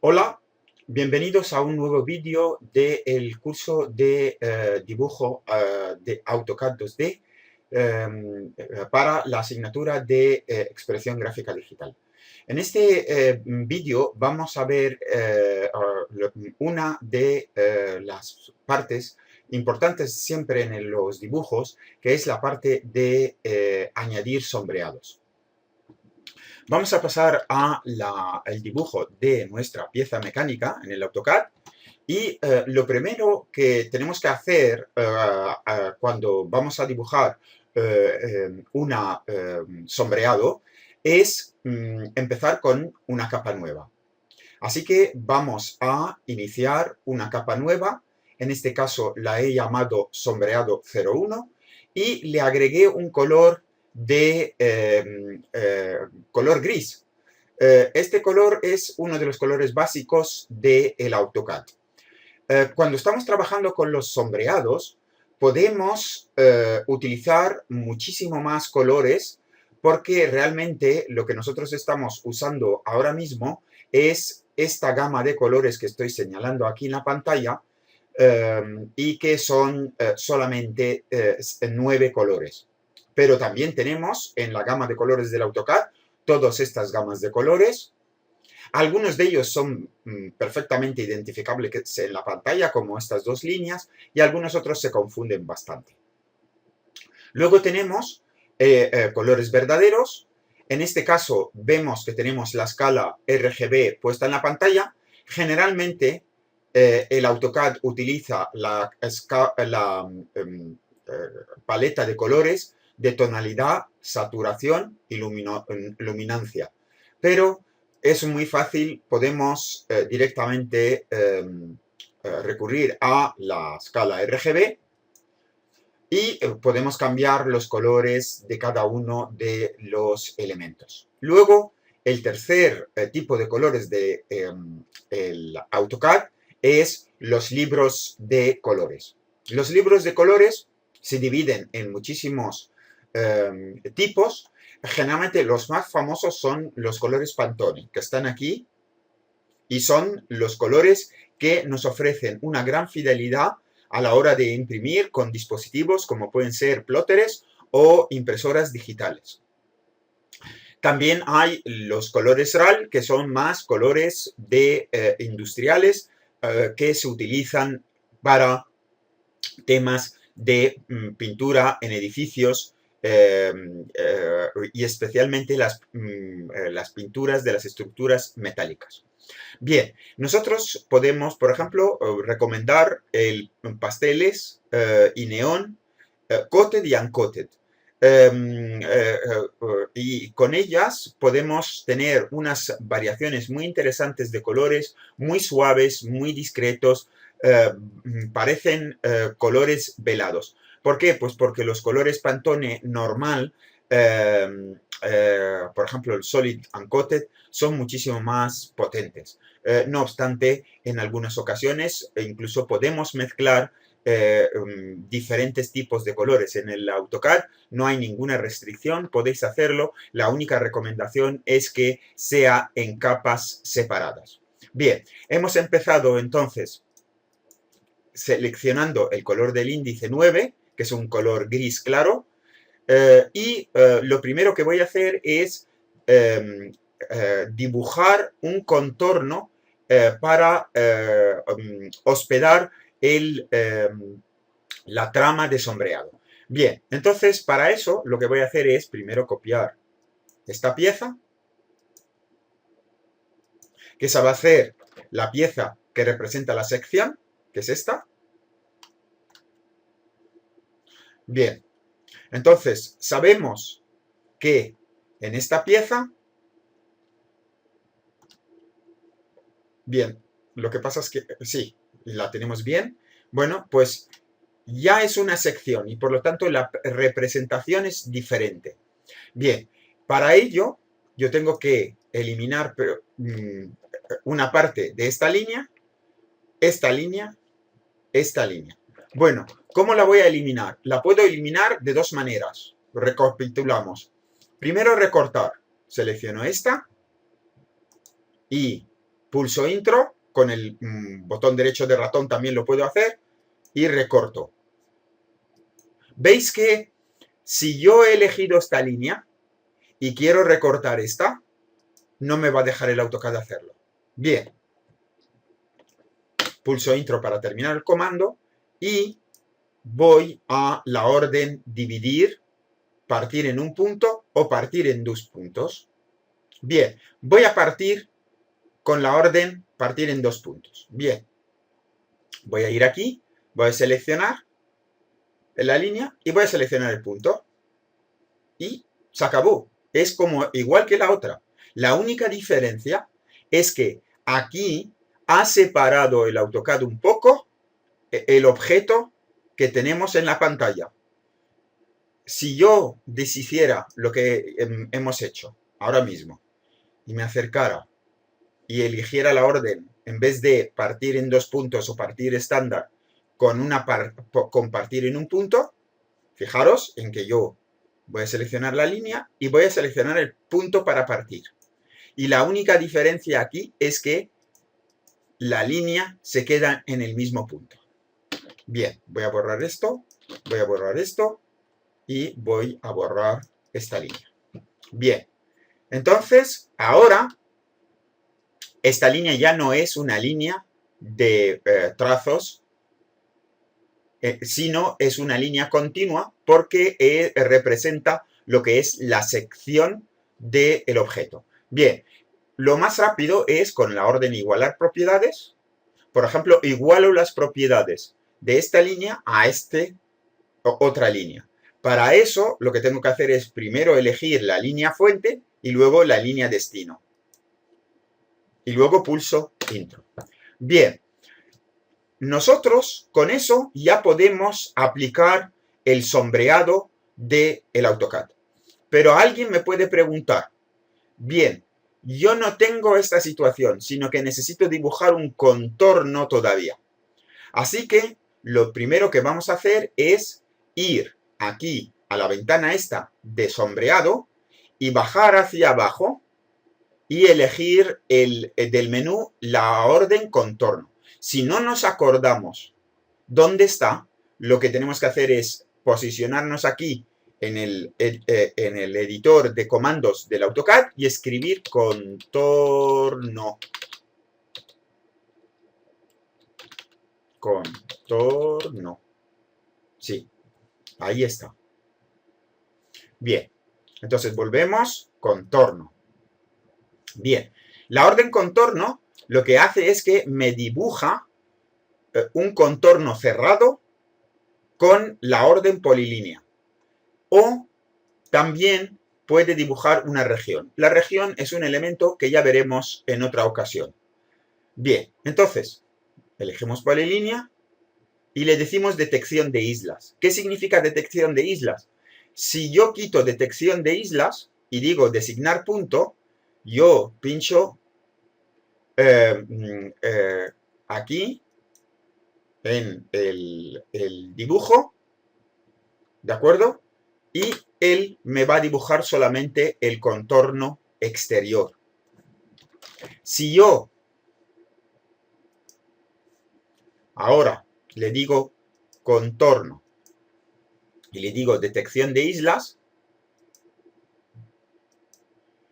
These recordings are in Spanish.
Hola, bienvenidos a un nuevo vídeo del curso de dibujo de AutoCAD 2D para la asignatura de expresión gráfica digital. En este vídeo vamos a ver una de las partes importantes siempre en los dibujos, que es la parte de añadir sombreados. Vamos a pasar al dibujo de nuestra pieza mecánica en el AutoCAD y lo primero que tenemos que hacer cuando vamos a dibujar un sombreado es empezar con una capa nueva. Así que vamos a iniciar una capa nueva, en este caso la he llamado sombreado 01 y le agregué un color de color gris. Este color es uno de los colores básicos del AutoCAD. Cuando estamos trabajando con los sombreados, podemos utilizar muchísimo más colores porque realmente lo que nosotros estamos usando ahora mismo es esta gama de colores que estoy señalando aquí en la pantalla y que son solamente 9 colores. Pero también tenemos en la gama de colores del AutoCAD todas estas gamas de colores. Algunos de ellos son perfectamente identificables en la pantalla, como estas dos líneas, y algunos otros se confunden bastante. Luego tenemos colores verdaderos. En este caso vemos que tenemos la escala RGB puesta en la pantalla. Generalmente el AutoCAD utiliza la paleta de colores de tonalidad, saturación y luminancia. Pero es muy fácil, podemos directamente recurrir a la escala RGB y podemos cambiar los colores de cada uno de los elementos. Luego, el tercer tipo de colores del AutoCAD es los libros de colores. Los libros de colores se dividen en muchísimos tipos. Generalmente los más famosos son los colores Pantone, que están aquí, y son los colores que nos ofrecen una gran fidelidad a la hora de imprimir con dispositivos como pueden ser plóteres o impresoras digitales. También hay los colores RAL, que son más colores industriales que se utilizan para temas de pintura en edificios y especialmente las pinturas de las estructuras metálicas. Bien, nosotros podemos, por ejemplo, recomendar pasteles y neón, coated y uncoated. Y con ellas podemos tener unas variaciones muy interesantes de colores, muy suaves, muy discretos, parecen colores velados. ¿Por qué? Pues porque los colores Pantone normal, por ejemplo el Solid Uncoated, son muchísimo más potentes. No obstante, en algunas ocasiones incluso podemos mezclar diferentes tipos de colores. En el AutoCAD no hay ninguna restricción, podéis hacerlo. La única recomendación es que sea en capas separadas. Bien, hemos empezado entonces seleccionando el color del índice 9, que es un color gris claro, y lo primero que voy a hacer es dibujar un contorno para hospedar la trama de sombreado. Bien, entonces para eso lo que voy a hacer es primero copiar esta pieza, que esa va a ser la pieza que representa la sección, que es esta. Bien, entonces sabemos que en esta pieza, bien, lo que pasa es que sí, la tenemos bien. Bueno, pues ya es una sección y por lo tanto la representación es diferente. Bien, para ello yo tengo que eliminar una parte de esta línea, esta línea, esta línea. Bueno, ¿cómo la voy a eliminar? La puedo eliminar de dos maneras. Recapitulamos. Primero recortar. Selecciono esta y Pulso intro, con el botón derecho de ratón también lo puedo hacer, y recorto. ¿Veis que si yo he elegido esta línea y quiero recortar esta, no me va a dejar el AutoCAD hacerlo? Bien. Pulso intro para terminar el comando y voy a la orden dividir, partir en un punto o partir en dos puntos. Bien, voy a partir con la orden partir en dos puntos. Bien, voy a ir aquí, voy a seleccionar en la línea y voy a seleccionar el punto. Y se acabó. Es como igual que la otra. La única diferencia es que aquí ha separado el AutoCAD un poco el objeto que tenemos en la pantalla. Si yo deshiciera lo que hemos hecho ahora mismo y me acercara y eligiera la orden, en vez de partir en dos puntos o partir estándar, con partir en un punto, fijaros en que yo voy a seleccionar la línea y voy a seleccionar el punto para partir. Y la única diferencia aquí es que la línea se queda en el mismo punto. Bien, voy a borrar esto y voy a borrar esta línea. Bien, entonces ahora esta línea ya no es una línea de trazos, sino es una línea continua porque representa lo que es la sección del objeto. Bien, lo más rápido es con la orden igualar propiedades. Por ejemplo, igualo las propiedades de esta línea a otra línea. Para eso, lo que tengo que hacer es primero elegir la línea fuente y luego la línea destino. Y luego pulso intro. Bien, nosotros con eso ya podemos aplicar el sombreado del AutoCAD. Pero alguien me puede preguntar, bien, yo no tengo esta situación, sino que necesito dibujar un contorno todavía. Así que lo primero que vamos a hacer es ir aquí a la ventana esta de sombreado y bajar hacia abajo y elegir del menú la orden contorno. Si no nos acordamos dónde está, lo que tenemos que hacer es posicionarnos aquí en el editor de comandos del AutoCAD y escribir contorno. Contorno. Sí, ahí está. Bien, entonces volvemos, contorno. Bien, la orden contorno lo que hace es que me dibuja un contorno cerrado con la orden polilínea. O también puede dibujar una región. La región es un elemento que ya veremos en otra ocasión. Bien, entonces, elegimos polilínea y le decimos detección de islas. ¿Qué significa detección de islas? Si yo quito detección de islas y digo designar punto, yo pincho aquí en el dibujo, ¿de acuerdo? Y él me va a dibujar solamente el contorno exterior. Si yo ahora le digo contorno y le digo detección de islas,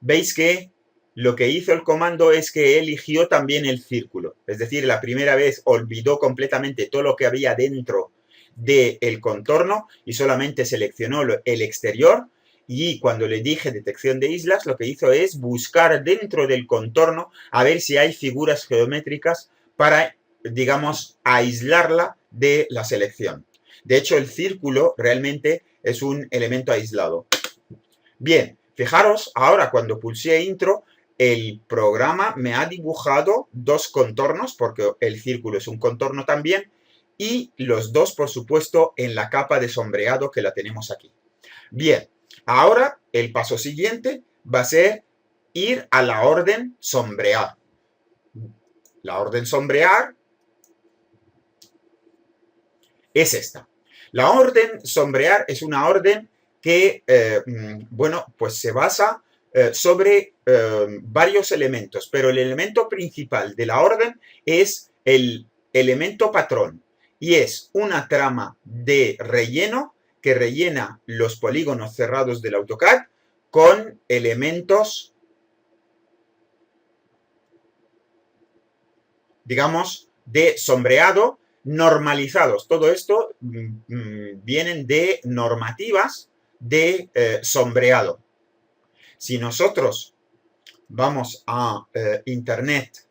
veis que lo que hizo el comando es que eligió también el círculo. Es decir, la primera vez olvidó completamente todo lo que había dentro del contorno y solamente seleccionó el exterior. Y cuando le dije detección de islas, lo que hizo es buscar dentro del contorno a ver si hay figuras geométricas para, digamos, aislarla de la selección. De hecho, el círculo realmente es un elemento aislado. Bien, fijaros, ahora cuando pulsé intro, el programa me ha dibujado dos contornos, porque el círculo es un contorno también, y los dos, por supuesto, en la capa de sombreado que la tenemos aquí. Bien, ahora el paso siguiente va a ser ir a la orden sombrear. La orden sombrear es esta. La orden sombrear es una orden que, bueno, pues se basa sobre varios elementos, pero el elemento principal de la orden es el elemento patrón y es una trama de relleno que rellena los polígonos cerrados del AutoCAD con elementos, digamos, de sombreado normalizados. Todo esto vienen de normativas de sombreado. Si nosotros vamos a Internet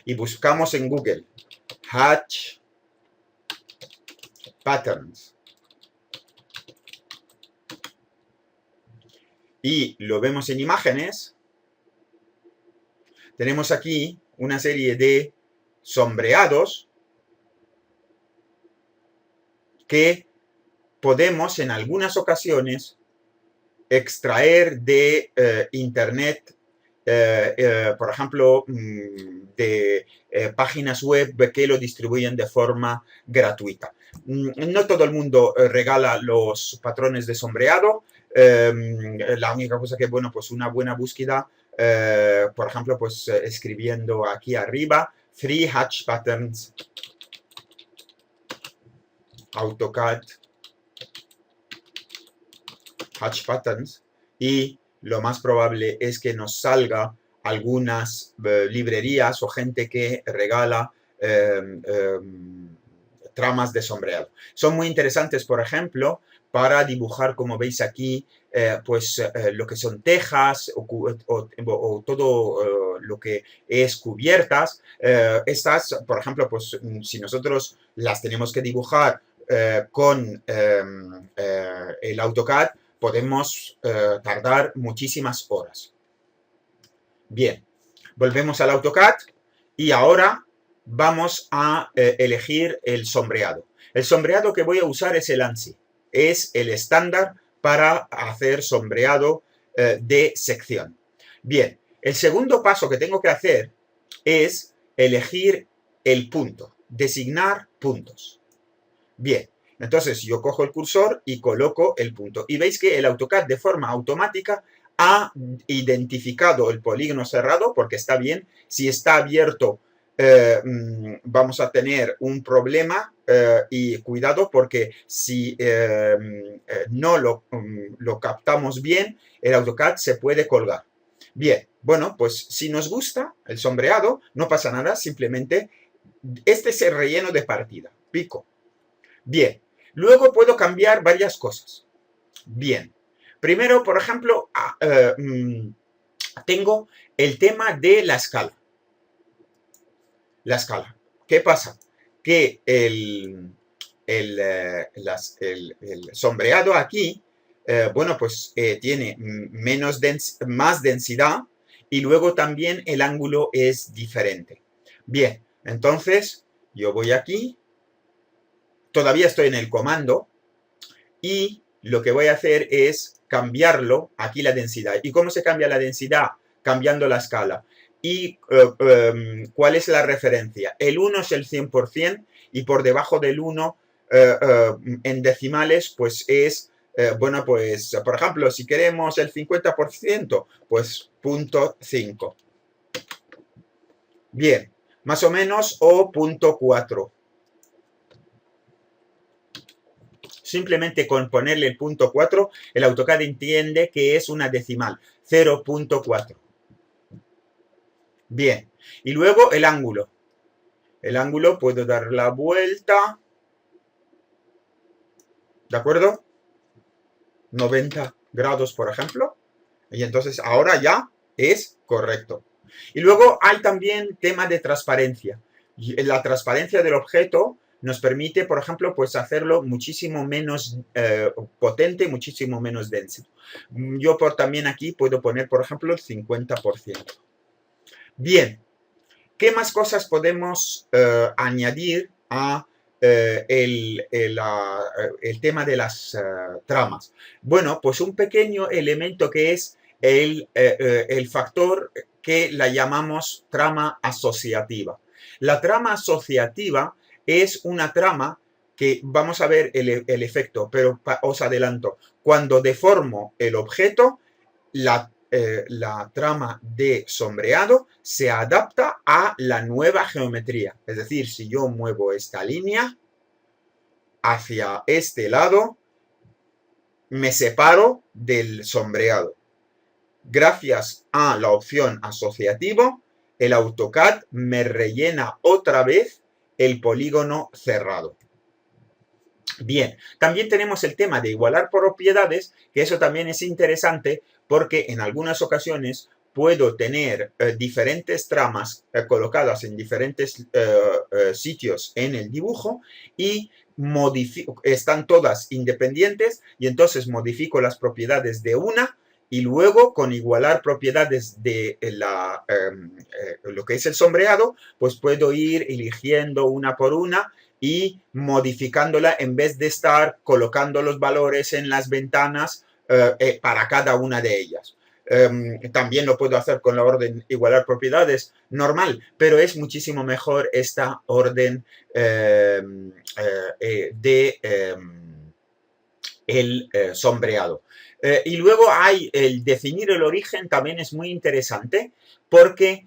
y buscamos en Google Hatch Patterns y lo vemos en imágenes, tenemos aquí una serie de sombreados que podemos en algunas ocasiones extraer de Internet, por ejemplo, de páginas web que lo distribuyen de forma gratuita. No todo el mundo regala los patrones de sombreado. La única cosa que, bueno, pues una buena búsqueda, por ejemplo, pues escribiendo aquí arriba, Free Hatch Patterns, AutoCAD, Hatch Patterns, y lo más probable es que nos salga algunas librerías o gente que regala tramas de sombreado. Son muy interesantes, por ejemplo, para dibujar, como veis aquí, lo que son tejas o todo lo que es cubiertas. Estas, por ejemplo, pues si nosotros las tenemos que dibujar con el AutoCAD, podemos tardar muchísimas horas. Bien, volvemos al AutoCAD y ahora vamos a elegir el sombreado. El sombreado que voy a usar es el ANSI. Es el estándar para hacer sombreado de sección. Bien, el segundo paso que tengo que hacer es elegir el punto, designar puntos. Bien, entonces yo cojo el cursor y coloco el punto. Y veis que el AutoCAD de forma automática ha identificado el polígono cerrado porque está bien. Si está abierto, vamos a tener un problema y cuidado porque si no lo captamos bien, el AutoCAD se puede colgar. Bien, bueno, pues si nos gusta el sombreado, no pasa nada, simplemente este es el relleno de partida, pico. Bien, luego puedo cambiar varias cosas. Bien, primero, por ejemplo, tengo el tema de la escala. La escala. ¿Qué pasa? Que el sombreado aquí, bueno, pues tiene más densidad y luego también el ángulo es diferente. Bien, entonces yo voy aquí, todavía estoy en el comando y lo que voy a hacer es cambiarlo aquí la densidad. ¿Y cómo se cambia la densidad? Cambiando la escala. ¿Y cuál es la referencia? El 1 es el 100% y por debajo del 1 en decimales pues es, bueno, pues por ejemplo, si queremos el 50%, pues 0.5. Bien, más o menos, o 0.4. Simplemente con ponerle el 0.4, el AutoCAD entiende que es una decimal, 0.4. Bien, y luego el ángulo. El ángulo puedo dar la vuelta, ¿de acuerdo? 90 grados, por ejemplo. Y entonces ahora ya es correcto. Y luego hay también tema de transparencia. La transparencia del objeto nos permite, por ejemplo, pues hacerlo muchísimo menos potente, muchísimo menos denso. Yo también aquí puedo poner, por ejemplo, el 50%. Bien, ¿qué más cosas podemos añadir a el tema de las tramas? Bueno, pues un pequeño elemento que es el factor que la llamamos trama asociativa. La trama asociativa es una trama que vamos a ver el efecto, pero os adelanto, cuando deformo el objeto, la trama de sombreado se adapta a la nueva geometría. Es decir, si yo muevo esta línea hacia este lado, me separo del sombreado. Gracias a la opción asociativo, el AutoCAD me rellena otra vez el polígono cerrado. Bien, también tenemos el tema de igualar propiedades, que eso también es interesante porque en algunas ocasiones puedo tener diferentes tramas colocadas en diferentes sitios en el dibujo y están todas independientes y entonces modifico las propiedades de una y luego con igualar propiedades de lo que es el sombreado, pues puedo ir eligiendo una por una y modificándola en vez de estar colocando los valores en las ventanas para cada una de ellas. También lo puedo hacer con la orden igualar propiedades normal, pero es muchísimo mejor esta orden de el sombreado. Y luego hay el definir el origen, también es muy interesante porque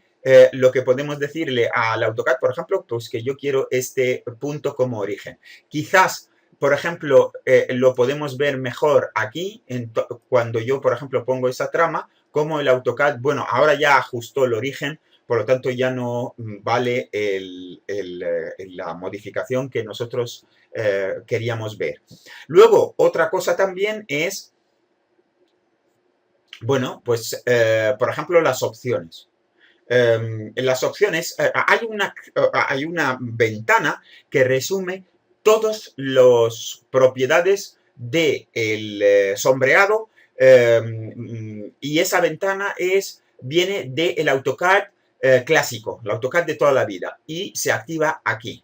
lo que podemos decirle al AutoCAD, por ejemplo, pues que yo quiero este punto como origen. Quizás, por ejemplo, lo podemos ver mejor aquí, cuando yo, por ejemplo, pongo esa trama, como el AutoCAD, bueno, ahora ya ajustó el origen, por lo tanto ya no vale la modificación que nosotros queríamos ver. Luego, otra cosa también es, bueno, pues, por ejemplo, las opciones. En las opciones hay una ventana que resume todas las propiedades del sombreado y esa ventana viene del AutoCAD clásico, el AutoCAD de toda la vida y se activa aquí.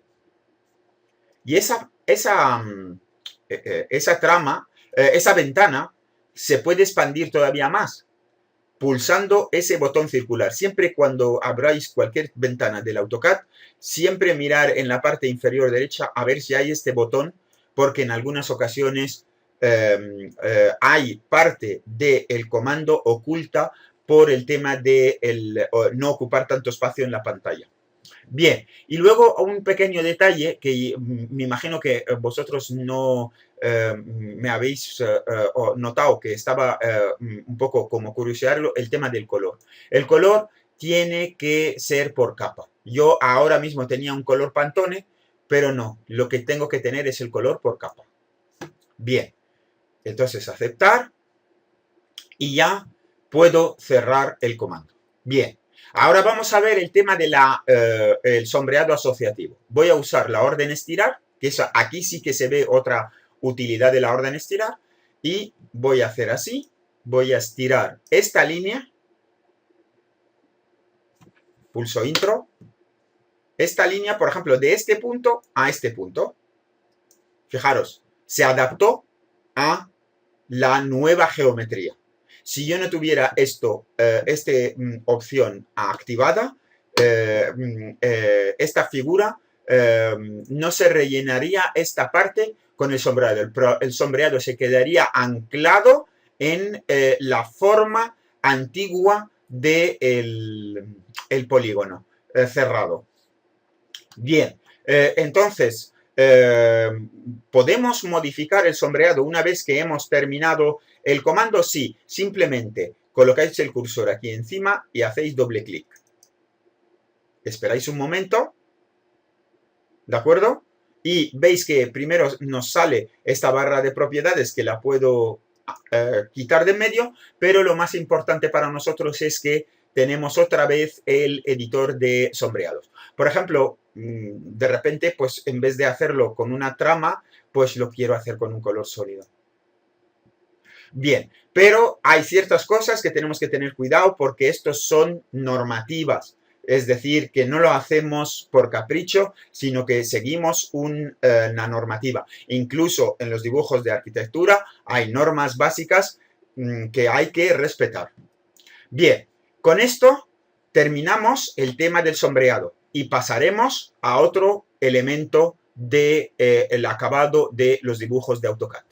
Y esa trama, esa ventana se puede expandir todavía más pulsando ese botón circular. Siempre cuando abráis cualquier ventana del AutoCAD, siempre mirar en la parte inferior derecha a ver si hay este botón, porque en algunas ocasiones hay parte del comando oculta por el tema de no ocupar tanto espacio en la pantalla. Bien, y luego un pequeño detalle que me imagino que vosotros no me habéis notado que estaba un poco como curiosearlo, el tema del color. El color tiene que ser por capa. Yo ahora mismo tenía un color Pantone, pero no, lo que tengo que tener es el color por capa. Bien, entonces aceptar y ya puedo cerrar el comando. Bien. Ahora vamos a ver el tema del sombreado asociativo. Voy a usar la orden estirar, que aquí sí que se ve otra utilidad de la orden estirar, y voy a hacer así, voy a estirar esta línea, pulso intro, esta línea, por ejemplo, de este punto a este punto. Fijaros, se adaptó a la nueva geometría. Si yo no tuviera esta opción activada, esta figura no se rellenaría esta parte con el sombreado. El sombreado se quedaría anclado en la forma antigua del polígono cerrado. Bien, entonces, ¿podemos modificar el sombreado una vez que hemos terminado el comando? Sí, simplemente colocáis el cursor aquí encima y hacéis doble clic. Esperáis un momento, ¿de acuerdo? Y veis que primero nos sale esta barra de propiedades que la puedo quitar de en medio, pero lo más importante para nosotros es que tenemos otra vez el editor de sombreados. Por ejemplo, de repente, pues en vez de hacerlo con una trama, pues lo quiero hacer con un color sólido. Bien, pero hay ciertas cosas que tenemos que tener cuidado porque estos son normativas. Es decir, que no lo hacemos por capricho, sino que seguimos una normativa. Incluso en los dibujos de arquitectura hay normas básicas que hay que respetar. Bien, con esto terminamos el tema del sombreado y pasaremos a otro elemento del acabado de los dibujos de AutoCAD.